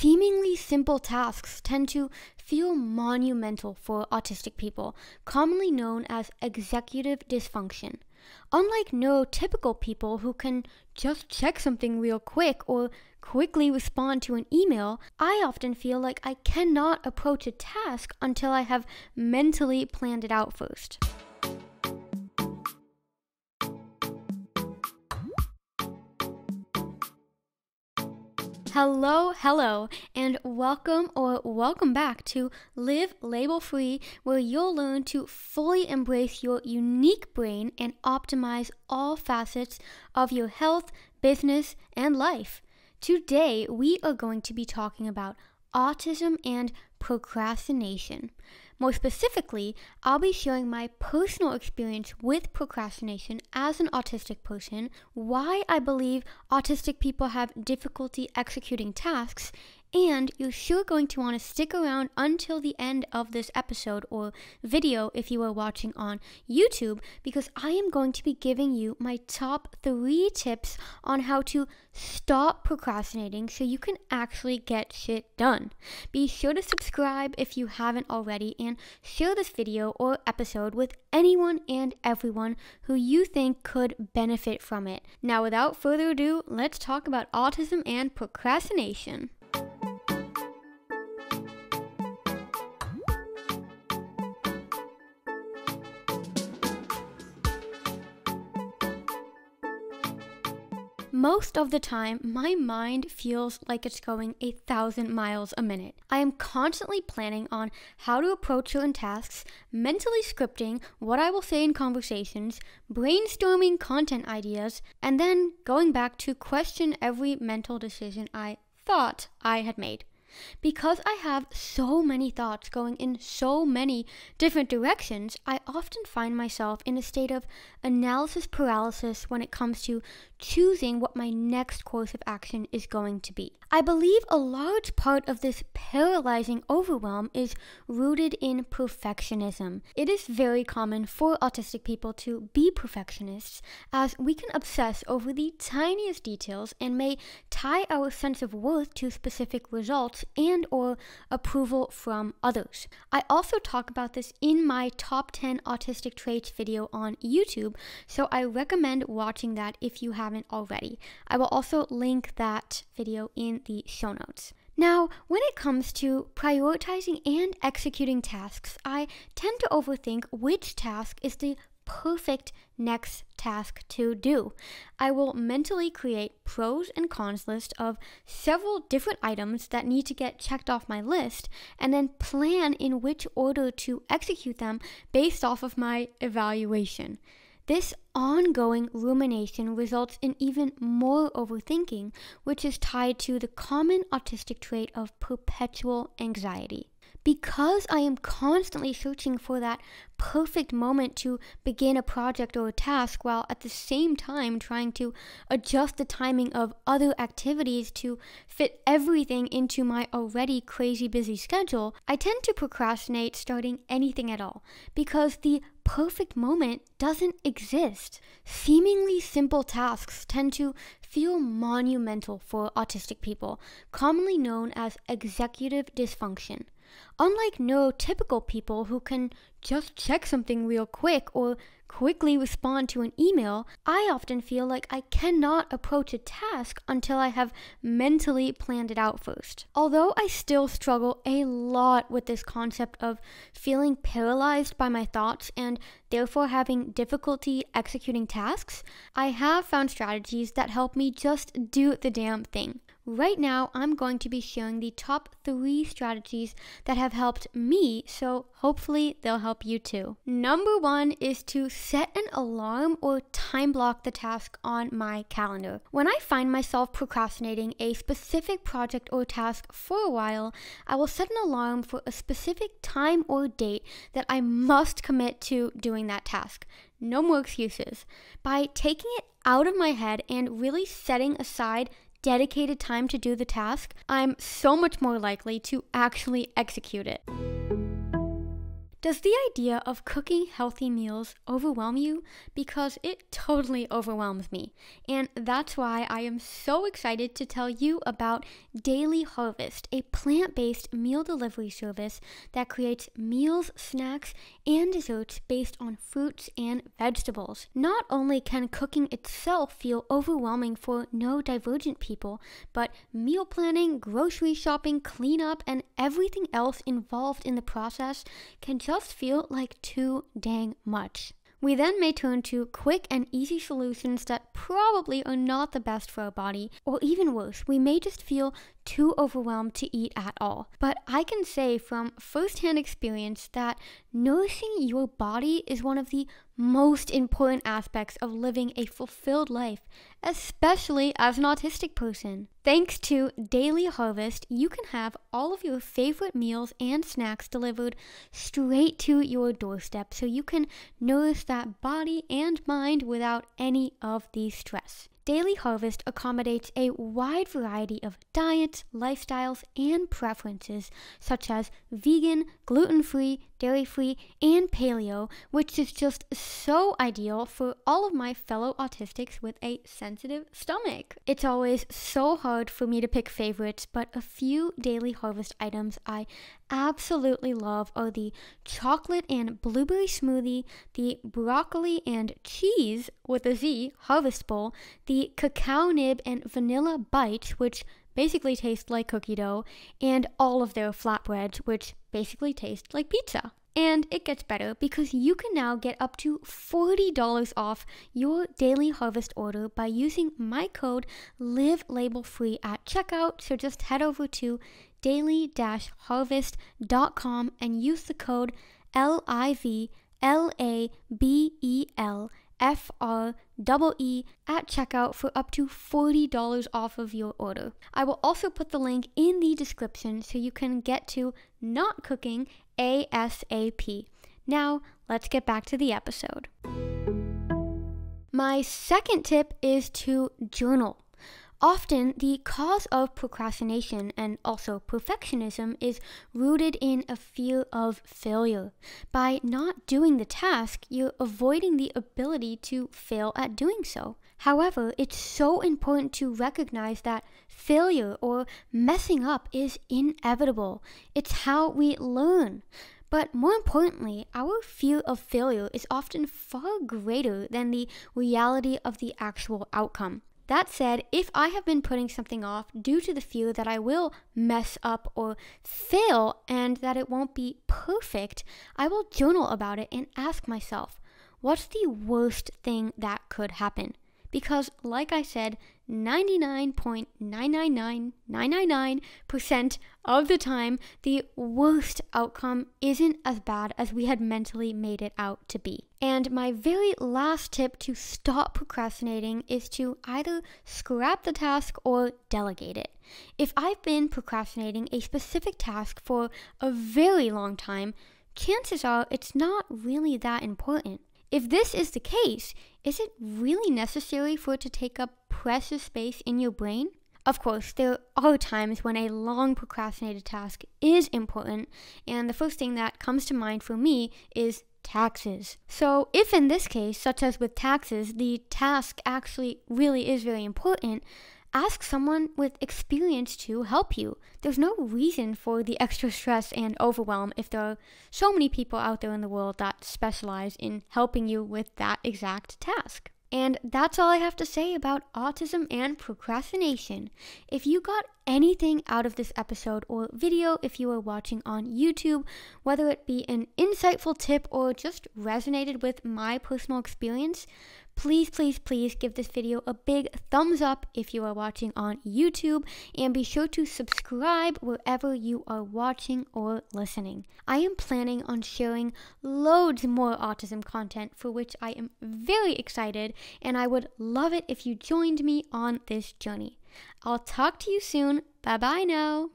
Seemingly simple tasks tend to feel monumental for autistic people, commonly known as executive dysfunction. Unlike neurotypical people who can just check something real quick or quickly respond to an email, I often feel like I cannot approach a task until I have mentally planned it out first. Hello, and welcome back to Live Label Free, where you'll learn to fully embrace your unique brain and optimize all facets of your health, business, and life. Today, we are going to be talking about autism and procrastination. More specifically, I'll be sharing my personal experience with procrastination as an autistic person, why I believe autistic people have difficulty executing tasks, and you're sure going to want to stick around until the end of this episode or video if you are watching on YouTube, because I am going to be giving you my top 3 tips on how to stop procrastinating so you can actually get shit done. Be sure to subscribe if you haven't already and share this video or episode with anyone and everyone who you think could benefit from it. Now, without further ado, let's talk about autism and procrastination. Most of the time, my mind feels like it's going 1,000 miles a minute. I am constantly planning on how to approach certain tasks, mentally scripting what I will say in conversations, brainstorming content ideas, and then going back to question every mental decision I thought I had made. Because I have so many thoughts going in so many different directions, I often find myself in a state of analysis paralysis when it comes to choosing what my next course of action is going to be. I believe a large part of this paralyzing overwhelm is rooted in perfectionism. It is very common for autistic people to be perfectionists, as we can obsess over the tiniest details and may tie our sense of worth to specific results and or approval from others. I also talk about this in my top 10 autistic traits video on YouTube, so I recommend watching that if you haven't already. I will also link that video in the show notes. Now, when it comes to prioritizing and executing tasks, I tend to overthink which task is the perfect next task to do. I will mentally create pros and cons list of several different items that need to get checked off my list, and then plan in which order to execute them based off of my evaluation. This ongoing rumination results in even more overthinking, which is tied to the common autistic trait of perpetual anxiety. Because I am constantly searching for that perfect moment to begin a project or a task, while at the same time trying to adjust the timing of other activities to fit everything into my already crazy busy schedule, I tend to procrastinate starting anything at all, because the perfect moment doesn't exist. Seemingly simple tasks tend to feel monumental for autistic people, commonly known as executive dysfunction. Unlike neurotypical people who can just check something real quick or quickly respond to an email, I often feel like I cannot approach a task until I have mentally planned it out first. Although I still struggle a lot with this concept of feeling paralyzed by my thoughts and therefore having difficulty executing tasks, I have found strategies that help me just do the damn thing. Right now, I'm going to be sharing the top 3 strategies that have helped me, so hopefully they'll help you too. Number 1 is to set an alarm or time block the task on my calendar. When I find myself procrastinating a specific project or task for a while, I will set an alarm for a specific time or date that I must commit to doing that task. No more excuses. By taking it out of my head and really setting aside dedicated time to do the task, I'm so much more likely to actually execute it. Does the idea of cooking healthy meals overwhelm you? Because it totally overwhelms me. And that's why I am so excited to tell you about Daily Harvest, a plant-based meal delivery service that creates meals, snacks, and desserts based on fruits and vegetables. Not only can cooking itself feel overwhelming for neurodivergent people, but meal planning, grocery shopping, cleanup, and everything else involved in the process can just feel like too dang much. We then may turn to quick and easy solutions that probably are not the best for our body, or even worse, we may just feel too overwhelmed to eat at all. But I can say from firsthand experience that nourishing your body is one of the most important aspects of living a fulfilled life, especially as an autistic person. Thanks to Daily Harvest, you can have all of your favorite meals and snacks delivered straight to your doorstep so you can nourish that body and mind without any of the stress. Daily Harvest accommodates a wide variety of diets, lifestyles, and preferences, such as vegan, gluten-free, dairy-free, and paleo, which is just so ideal for all of my fellow autistics with a sensitive stomach. It's always so hard for me to pick favorites, but a few Daily Harvest items I absolutely love are the chocolate and blueberry smoothie, the broccoli and cheese with a Z harvest bowl, the cacao nib and vanilla bites, which basically taste like cookie dough, and all of their flatbreads, which basically taste like pizza. And it gets better because you can now get up to $40 off your Daily Harvest order by using my code LIVELabelFree at checkout. So just head over to daily-harvest.com and use the code LIVLABELFREE at checkout for up to $40 off of your order. I will also put the link in the description so you can get to not cooking ASAP. Now, let's get back to the episode. My second tip is to journal. Often, the cause of procrastination and also perfectionism is rooted in a fear of failure. By not doing the task, you're avoiding the ability to fail at doing so. However, it's so important to recognize that failure or messing up is inevitable. It's how we learn. But more importantly, our fear of failure is often far greater than the reality of the actual outcome. That said, if I have been putting something off due to the fear that I will mess up or fail and that it won't be perfect, I will journal about it and ask myself, what's the worst thing that could happen? Because, like I said, 99.999999% of the time, the worst outcome isn't as bad as we had mentally made it out to be. And my very last tip to stop procrastinating is to either scrap the task or delegate it. If I've been procrastinating a specific task for a very long time, chances are it's not really that important. If this is the case, is it really necessary for it to take up precious space in your brain? Of course, there are times when a long procrastinated task is important, and the first thing that comes to mind for me is taxes. So if in this case, such as with taxes, the task actually really is very important, ask someone with experience to help you. There's no reason for the extra stress and overwhelm if there are so many people out there in the world that specialize in helping you with that exact task. And that's all I have to say about autism and procrastination. If you got anything out of this episode or video, if you are watching on YouTube, whether it be an insightful tip or just resonated with my personal experience, please give this video a big thumbs up if you are watching on YouTube, and be sure to subscribe wherever you are watching or listening. I am planning on sharing loads more autism content, for which I am very excited, and I would love it if you joined me on this journey. I'll talk to you soon. Bye bye now.